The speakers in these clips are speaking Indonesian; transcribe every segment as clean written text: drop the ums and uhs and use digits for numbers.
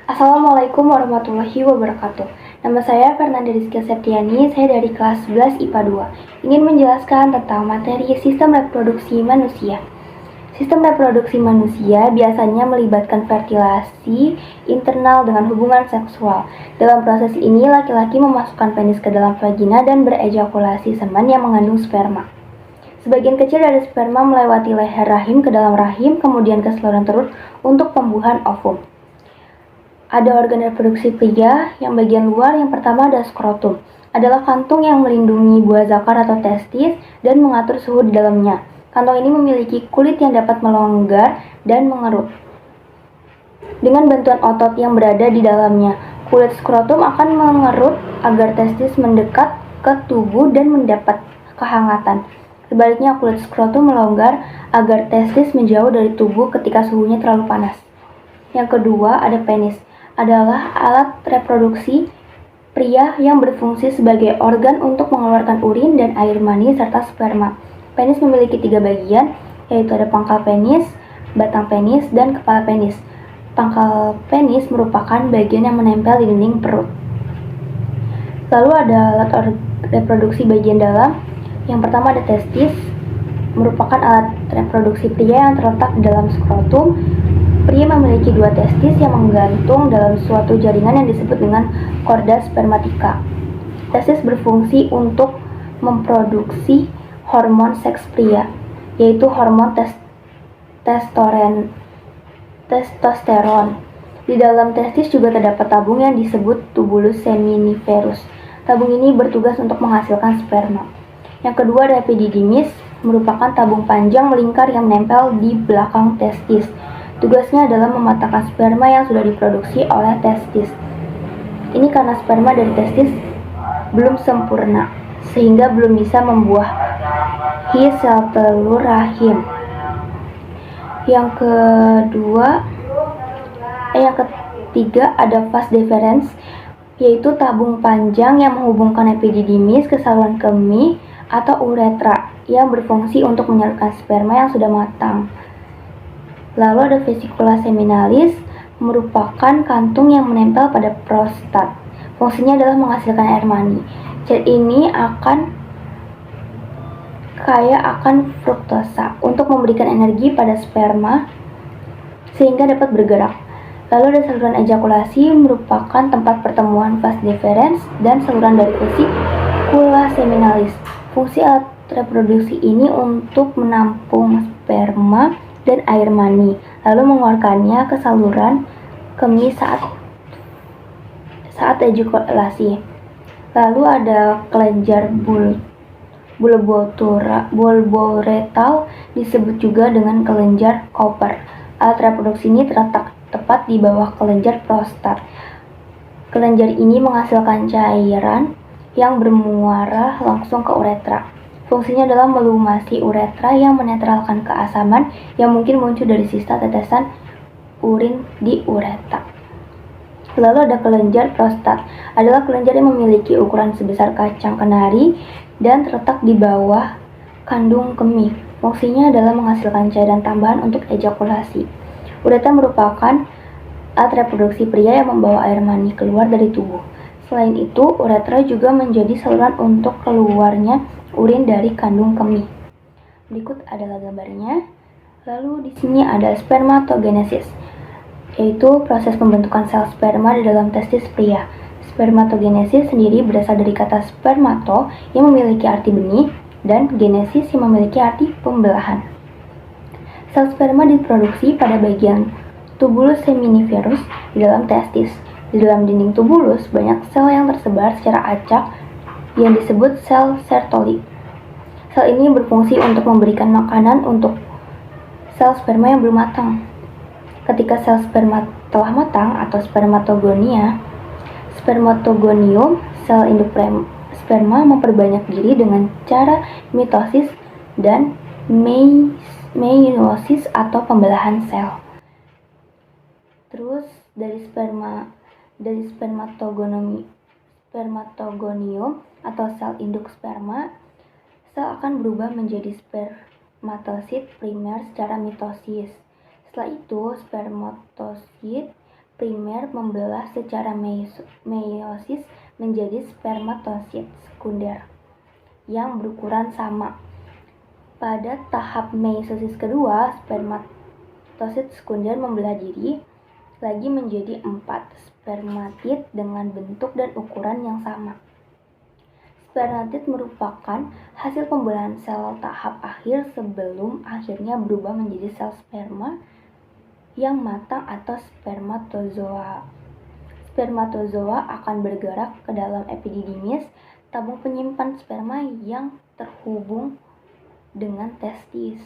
Assalamualaikum warahmatullahi wabarakatuh. Nama saya Fernanda Rizky Septiani, saya dari kelas 11 IPA 2. Ingin menjelaskan tentang materi sistem reproduksi manusia. Sistem reproduksi manusia biasanya melibatkan fertilasi internal dengan hubungan seksual. Dalam proses ini, laki-laki memasukkan penis ke dalam vagina dan berejakulasi semen yang mengandung sperma. Sebagian kecil dari sperma melewati leher rahim ke dalam rahim, kemudian ke saluran perut untuk pembuahan ovum. Ada organ reproduksi pria yang bagian luar. Yang pertama ada skrotum, adalah kantung yang melindungi buah zakar atau testis dan mengatur suhu di dalamnya. Kantong ini memiliki kulit yang dapat melonggar dan mengerut dengan bantuan otot yang berada di dalamnya. Kulit skrotum akan mengerut agar testis mendekat ke tubuh dan mendapat kehangatan. Sebaliknya, kulit skrotum melonggar agar testis menjauh dari tubuh ketika suhunya terlalu panas. Yang kedua, ada penis, adalah alat reproduksi pria yang berfungsi sebagai organ untuk mengeluarkan urin dan air mani serta sperma. Penis memiliki 3 bagian, yaitu ada pangkal penis, batang penis, dan kepala penis. Pangkal penis merupakan bagian yang menempel di dinding perut. Lalu ada alat reproduksi bagian dalam. Yang pertama ada testis, merupakan alat reproduksi pria yang terletak di dalam skrotum. Pria memiliki 2 testis yang menggantung dalam suatu jaringan yang disebut dengan korda spermatika. Testis berfungsi untuk memproduksi hormon seks pria, yaitu hormon testosteron. Di dalam testis juga terdapat tabung yang disebut tubulus seminiferus. Tabung ini bertugas untuk menghasilkan sperma. Yang kedua ada epididymis, merupakan tabung panjang melingkar yang menempel di belakang testis. Tugasnya adalah mematahkan sperma yang sudah diproduksi oleh testis. Ini karena sperma dari testis belum sempurna, sehingga belum bisa membuahi sel telur rahim. Yang ketiga ada vas deferens, yaitu tabung panjang yang menghubungkan epididymis ke saluran kemih atau uretra yang berfungsi untuk menyalurkan sperma yang sudah matang. Lalu ada vesicula seminalis, merupakan kantung yang menempel pada prostat. Fungsinya adalah menghasilkan air mani. Zat ini kaya akan fruktosa untuk memberikan energi pada sperma sehingga dapat bergerak. Lalu ada saluran ejakulasi, merupakan tempat pertemuan vas deferens dan saluran dari vesicula seminalis. Fungsi alat reproduksi ini untuk menampung sperma dan air mani, lalu mengeluarkannya ke saluran kemih saat ejakulasi. Lalu ada kelenjar bulboretal, disebut juga dengan kelenjar Cooper. Alat reproduksi ini terletak tepat di bawah kelenjar prostat. Kelenjar ini menghasilkan cairan yang bermuara langsung ke uretra. Fungsinya adalah melumasi uretra yang menetralkan keasaman yang mungkin muncul dari sisa tetesan urin di uretra. Lalu ada kelenjar prostat, adalah kelenjar yang memiliki ukuran sebesar kacang kenari dan terletak di bawah kandung kemih. Fungsinya adalah menghasilkan cairan tambahan untuk ejakulasi. Uretra merupakan alat reproduksi pria yang membawa air mani keluar dari tubuh. Selain itu, uretra juga menjadi saluran untuk keluarnya urin dari kandung kemih. Berikut adalah gambarnya. Lalu di sini ada spermatogenesis, yaitu proses pembentukan sel sperma di dalam testis pria. Spermatogenesis sendiri berasal dari kata spermato yang memiliki arti benih dan genesis yang memiliki arti pembelahan. Sel sperma diproduksi pada bagian tubulus seminiferus di dalam testis. Di dalam dinding tubulus banyak sel yang tersebar secara acak yang disebut sel Sertoli. Sel ini berfungsi untuk memberikan makanan untuk sel sperma yang belum matang. Ketika sel sperma telah matang atau spermatogonium, sel induk sperma memperbanyak diri dengan cara mitosis dan meiosis atau pembelahan sel. Terus dari spermatogonium atau sel induk sperma, sel akan berubah menjadi spermatosit primer secara mitosis. Setelah itu, spermatosit primer membelah secara meiosis menjadi spermatosit sekunder yang berukuran sama. Pada tahap meiosis kedua, spermatosit sekunder membelah diri lagi menjadi 4 spermatid dengan bentuk dan ukuran yang sama. Spermatid merupakan hasil pembelahan sel tahap akhir sebelum akhirnya berubah menjadi sel sperma yang matang atau spermatozoa. Spermatozoa akan bergerak ke dalam epididymis, tabung penyimpan sperma yang terhubung dengan testis.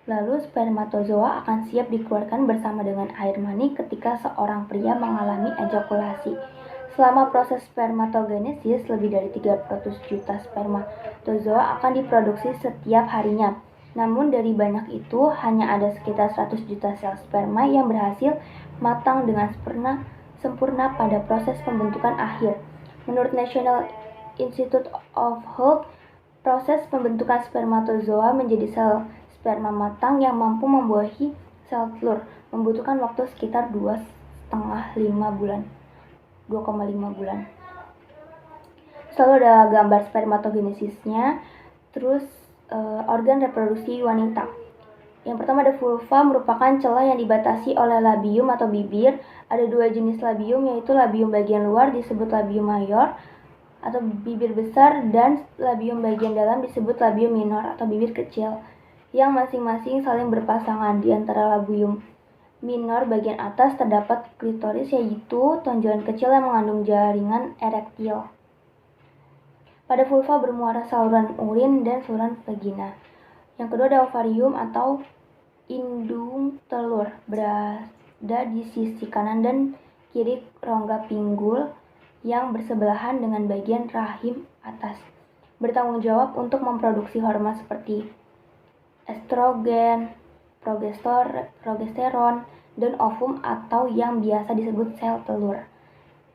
Lalu spermatozoa akan siap dikeluarkan bersama dengan air mani ketika seorang pria mengalami ejakulasi. Selama proses spermatogenesis, lebih dari 300 juta spermatozoa akan diproduksi setiap harinya. Namun dari banyak itu, hanya ada sekitar 100 juta sel sperma yang berhasil matang dengan sempurna pada proses pembentukan akhir. Menurut National Institute of Health, proses pembentukan spermatozoa menjadi sel sperma matang yang mampu membuahi sel telur membutuhkan waktu sekitar 2,5 bulan. Selalu ada gambar spermatogenesisnya. Terus organ reproduksi wanita. Yang pertama ada vulva, merupakan celah yang dibatasi oleh labium atau bibir. Ada 2 jenis labium, yaitu labium bagian luar disebut labium mayor atau bibir besar, dan labium bagian dalam disebut labium minor atau bibir kecil, yang masing-masing saling berpasangan. Di antara labium minor bagian atas terdapat klitoris, yaitu tonjolan kecil yang mengandung jaringan erektil. Pada vulva bermuara saluran urin dan saluran vagina. Yang kedua ada ovarium atau indung telur, berada di sisi kanan dan kiri rongga pinggul yang bersebelahan dengan bagian rahim atas. Bertanggung jawab untuk memproduksi hormon seperti estrogen, progesteron, dan ovum atau yang biasa disebut sel telur.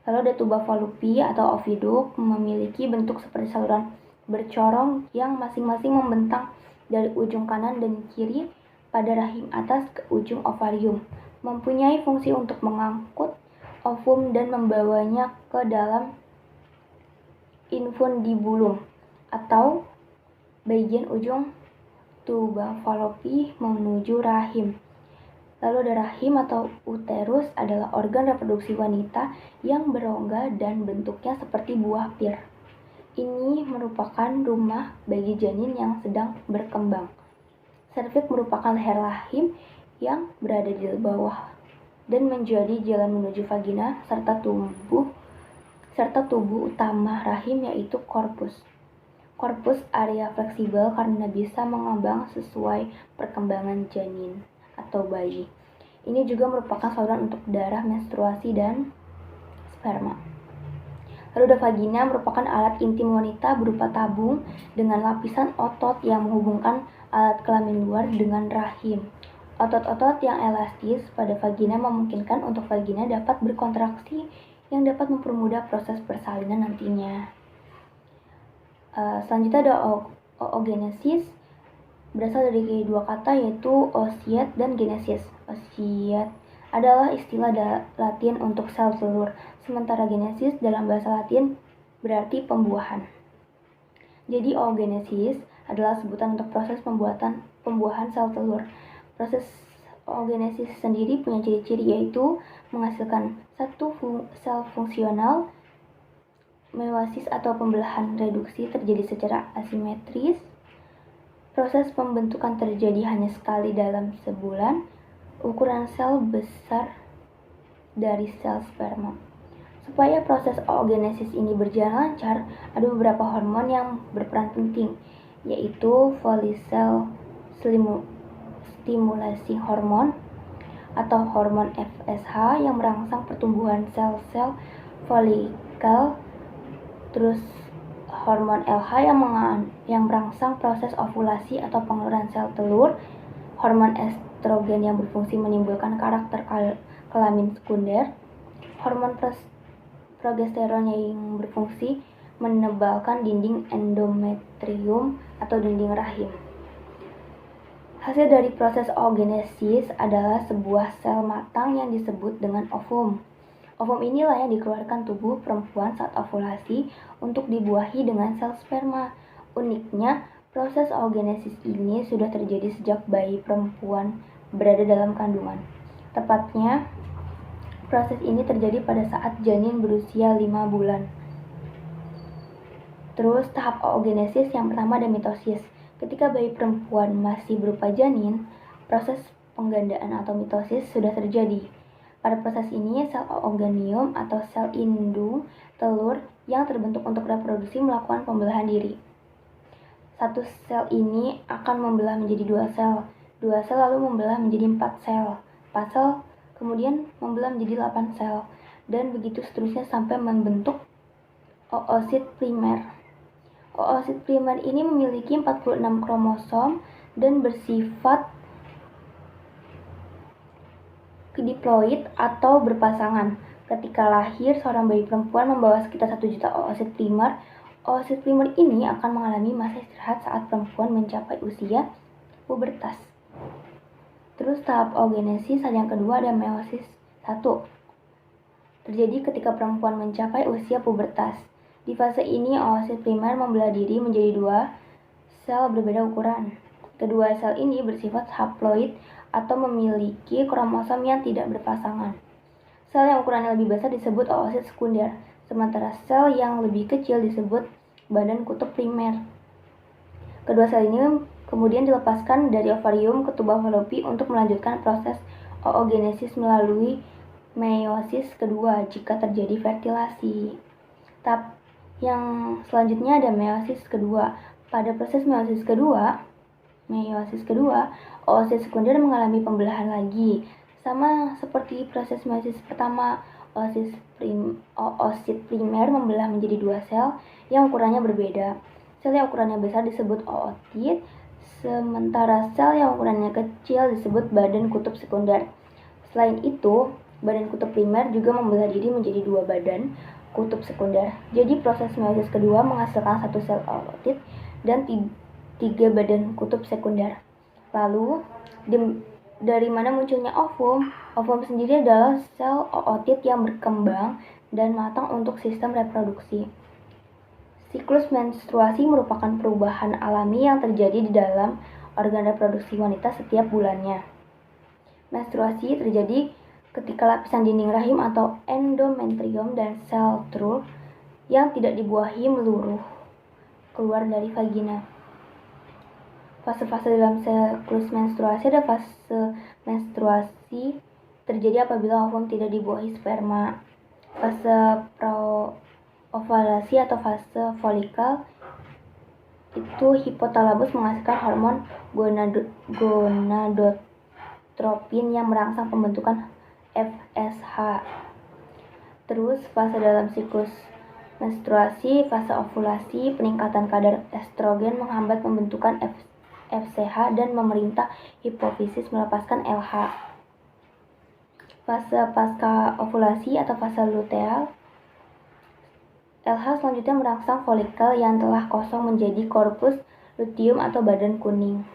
Lalu ada tuba Fallopi atau oviduk, memiliki bentuk seperti saluran bercorong yang masing-masing membentang dari ujung kanan dan kiri pada rahim atas ke ujung ovarium. Mempunyai fungsi untuk mengangkut ovum dan membawanya ke dalam infundibulum atau bagian ujung tuba Fallopi menuju rahim. Lalu ada rahim atau uterus, adalah organ reproduksi wanita yang berongga dan bentuknya seperti buah pir. Ini merupakan rumah bagi janin yang sedang berkembang. Serviks merupakan leher rahim yang berada di bawah dan menjadi jalan menuju vagina serta tubuh utama rahim, yaitu korpus. Korpus area fleksibel karena bisa mengembang sesuai perkembangan janin atau bayi. Ini juga merupakan saluran untuk darah, menstruasi, dan sperma. Lalu ada vagina, merupakan alat intim wanita berupa tabung dengan lapisan otot yang menghubungkan alat kelamin luar dengan rahim. Otot-otot yang elastis pada vagina memungkinkan untuk vagina dapat berkontraksi yang dapat mempermudah proses persalinan nantinya. Selanjutnya ada oogenesis, berasal dari dua kata, yaitu oocyte dan genesis. Oocyte adalah istilah Latin untuk sel telur, sementara genesis dalam bahasa Latin berarti pembuahan. Jadi oogenesis adalah sebutan untuk proses pembuahan sel telur. Proses oogenesis sendiri punya ciri-ciri, yaitu menghasilkan satu sel fungsional. Meiosis atau pembelahan reduksi terjadi secara asimetris. Proses pembentukan terjadi hanya sekali dalam sebulan. Ukuran sel besar dari sel sperma. Supaya proses oogenesis ini berjalan lancar, ada beberapa hormon yang berperan penting, yaitu follicle stimulasi hormon atau hormon FSH yang merangsang pertumbuhan sel-sel folikel. Terus hormon LH yang merangsang proses ovulasi atau pengeluaran sel telur. Hormon estrogen yang berfungsi menimbulkan karakter kelamin sekunder. Hormon progesteron yang berfungsi menebalkan dinding endometrium atau dinding rahim. Hasil dari proses oogenesis adalah sebuah sel matang yang disebut dengan ovum. Ovum inilah yang dikeluarkan tubuh perempuan saat ovulasi untuk dibuahi dengan sel sperma. Uniknya, proses oogenesis ini sudah terjadi sejak bayi perempuan berada dalam kandungan. Tepatnya, proses ini terjadi pada saat janin berusia 5 bulan. Terus tahap oogenesis yang pertama ada mitosis. Ketika bayi perempuan masih berupa janin, proses penggandaan atau mitosis sudah terjadi. Pada proses ini, sel ooganium atau sel indung telur yang terbentuk untuk reproduksi melakukan pembelahan diri. Satu sel ini akan membelah menjadi 2 sel. 2 sel lalu membelah menjadi 4 sel. 4 sel kemudian membelah menjadi 8 sel. Dan begitu seterusnya sampai membentuk oosit primer. Oosit primer ini memiliki 46 kromosom dan bersifat diploid atau berpasangan. Ketika lahir, seorang bayi perempuan membawa sekitar 1 juta oosit primer. Oosit primer ini akan mengalami masa istirahat saat perempuan mencapai usia pubertas. Terus tahap oogenesis yang kedua ada meiosis 1. Terjadi ketika perempuan mencapai usia pubertas. Di fase ini, oosit primer membelah diri menjadi 2 sel berbeda ukuran. Kedua sel ini bersifat haploid atau memiliki kromosom yang tidak berpasangan. Sel yang ukurannya lebih besar disebut oosit sekunder, sementara sel yang lebih kecil disebut badan kutub primer. Kedua sel ini kemudian dilepaskan dari ovarium ke tuba Fallopi untuk melanjutkan proses oogenesis melalui meiosis kedua jika terjadi fertilasi. Tahap yang selanjutnya ada meiosis kedua. Pada proses meiosis kedua, oosit sekunder mengalami pembelahan lagi. Sama seperti proses meiosis pertama, oosit primer membelah menjadi 2 sel yang ukurannya berbeda. Sel yang ukurannya besar disebut ootit, sementara sel yang ukurannya kecil disebut badan kutub sekunder. Selain itu, badan kutub primer juga membelah diri menjadi 2 badan kutub sekunder. Jadi proses meiosis kedua menghasilkan 1 sel ootit dan 3 badan kutub sekunder. Lalu, dari mana munculnya ovum? Ovum sendiri adalah sel ootit yang berkembang dan matang untuk sistem reproduksi. Siklus menstruasi merupakan perubahan alami yang terjadi di dalam organ reproduksi wanita setiap bulannya. Menstruasi terjadi ketika lapisan dinding rahim atau endometrium dan sel trull yang tidak dibuahi meluruh keluar dari vagina. Fase-fase dalam siklus menstruasi ada fase menstruasi terjadi apabila ovum tidak dibuahi sperma. Fase praovalasi atau fase folikel itu hipotalamus menghasilkan hormon gonadotropin yang merangsang pembentukan FSH. Terus fase dalam siklus menstruasi, fase ovulasi, peningkatan kadar estrogen menghambat pembentukan FSH dan memerintah hipofisis melepaskan LH. Fase pasca ovulasi atau fase luteal, LH selanjutnya merangsang folikel yang telah kosong menjadi corpus luteum atau badan kuning.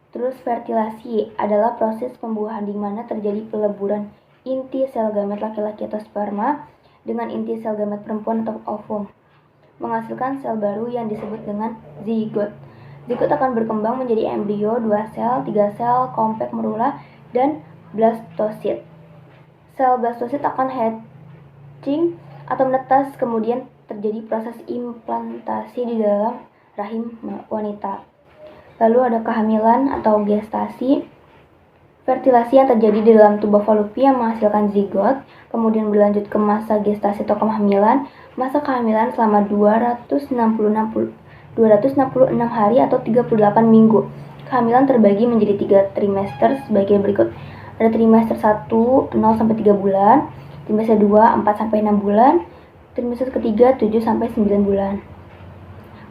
Terus fertilasi adalah proses pembuahan di mana terjadi peleburan inti sel gamet laki-laki atau sperma dengan inti sel gamet perempuan atau ovum, menghasilkan sel baru yang disebut dengan zigot. Zigot akan berkembang menjadi embrio 2 sel, 3 sel, kompleks merula, dan blastosit. Sel blastosit akan hatching atau menetas, kemudian terjadi proses implantasi di dalam rahim wanita. Lalu ada kehamilan atau gestasi. Fertilasi yang terjadi di dalam tuba Fallopi yang menghasilkan zigot, kemudian berlanjut ke masa gestasi atau kehamilan. Masa kehamilan selama 266 hari atau 38 minggu. Kehamilan terbagi menjadi 3 trimester sebagai berikut. Ada trimester 1 0-3 bulan, trimester 2 4-6 bulan, trimester ketiga 7-9 bulan.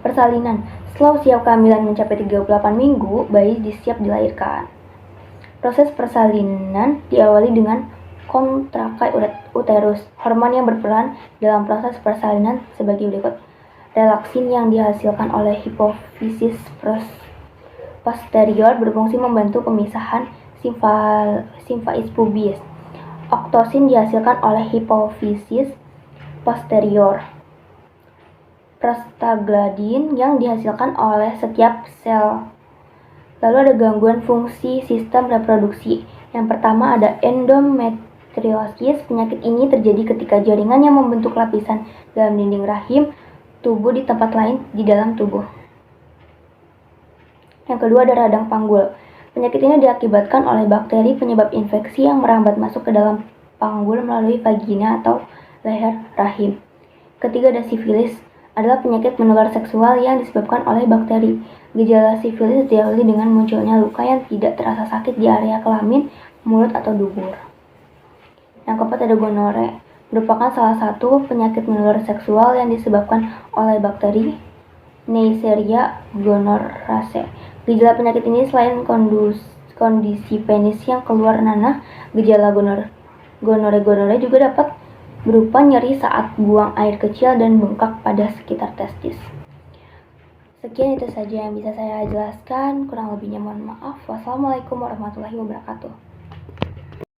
Persalinan. Setelah usia kehamilan mencapai 38 minggu, bayi siap dilahirkan. Proses persalinan diawali dengan kontraksi uterus. Hormon yang berperan dalam proses persalinan sebagai berikut. Relaksin yang dihasilkan oleh hipofisis posterior berfungsi membantu pemisahan simfais pubis. Oktosin dihasilkan oleh hipofisis posterior. Prostaglandin yang dihasilkan oleh setiap sel. Lalu ada gangguan fungsi sistem reproduksi. Yang pertama ada endometriosis. Penyakit ini terjadi ketika jaringan yang membentuk lapisan dalam dinding rahim tubuh di tempat lain di dalam tubuh. Yang kedua ada radang panggul. Penyakit ini diakibatkan oleh bakteri penyebab infeksi yang merambat masuk ke dalam panggul melalui vagina atau leher rahim. Ketiga ada sifilis, adalah penyakit menular seksual yang disebabkan oleh bakteri. Gejala sifilis diawali dengan munculnya luka yang tidak terasa sakit di area kelamin, mulut, atau dubur. Yang keempat ada gonore, merupakan salah satu penyakit menular seksual yang disebabkan oleh bakteri Neisseria gonorrhoeae. Gejala penyakit ini selain kondisi penis yang keluar nanah, gejala gonore juga dapat berupa nyeri saat buang air kecil dan bengkak pada sekitar testis. Sekian itu saja yang bisa saya jelaskan, kurang lebihnya mohon maaf. Wassalamualaikum warahmatullahi wabarakatuh.